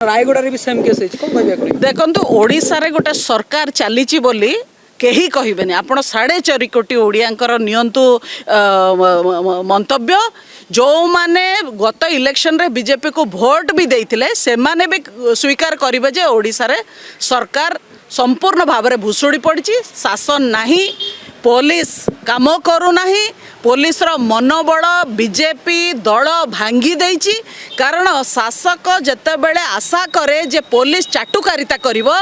रायगड़ा रे भी same case कौन कहबे देखो ओडिशा रे गोटे सरकार चली बोली केही कहबेनि आपण 4.5 कोटी ओडियांकर नियंतु मंतव्य जो माने गत इलेक्शन रे बीजेपी को भोट भी देइथिले से माने भी स्वीकार करिवे जे ओडिशा रे सरकार संपूर्ण भाव में भुसुड़ी पड़ी शासन नहीं पुलिस काम करू नहीं पुलिस रो मनोबल बीजेपी दल भांगी देइछि कारण शासक जेतेबेले आशा करे जे पुलिस चाटुकारिता करिवो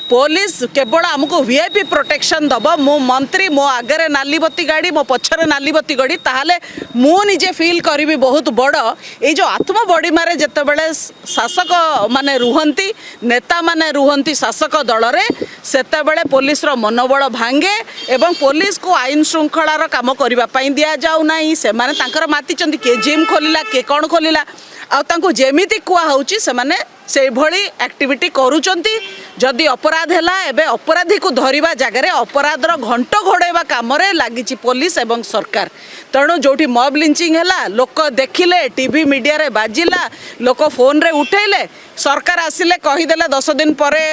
पुलिस केवल आमको वीआईपी प्रोटेक्शन दब मो मंत्री मो आगे नालीबत्ती गाड़ी मो पछरे नालीबत्ती गाड़ी ताहले मु निजे फील करी बहुत बड़ ये जो आत्मबड़ी मारे जेतेबेले शासक माने रुहंती नेता माने रुहंती शासक दल रे सेतेबेले पुलिस रो मनोबल भांगे एवं पुलिस को आईन श्रृंखलार काम करबा पई दिया जाऊ नाही से माने तांकर माती चंदी के जिम खोलिला के कोन खोलिला आ तांको जेमिति कुआ होउची से माने से भली एक्टिविटी करूचंती जदि अपराध हैला एबे अपराधी को धरिबा जगह रे अपराधर घंट घोड़ेबा काम रे लागिची पुलिस एवं सरकार तेणु जोठी मॉब लिंचिंग हैला लोक देखिले टीवी मीडिया रे बाजिला लोक फोन रे उठैले सरकार आसिले कहिदेले 10 दिन परे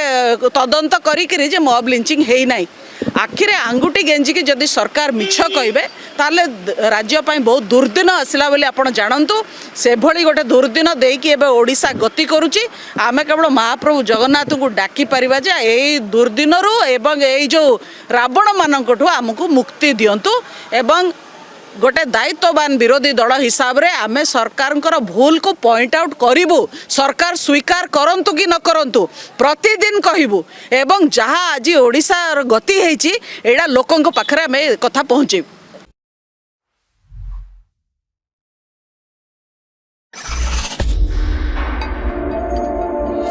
तदंत करी जे मॉब लिंचिंग हेई नाही आखिरे आंगुठी गेंजिकी जदि सरकार मिछ कहे ताले राज्य पाई बहुत दुर्दिन आसला बोली आपण जानतु से भली गोटे दुर्दिन देकी एबे ओडिशा गति करुची आमे केवल महाप्रभु जगन्नाथ को डाकी परिबा जे एई दुर्दिन रु एवं एई जो रावण मानकठु आमको मुक्ति दियंतु एवं गोटे दायित्ववान विरोधी दल हिसाब रे आमे सरकार भूल को पॉइंट आउट करिबु सरकार स्वीकार करंतु कि न करंतु प्रतिदिन कहिबु एवं जहाँ आज ओडिशा गति हेची एडा लोकंक पाखरे आमे कथा पहुँचेबु।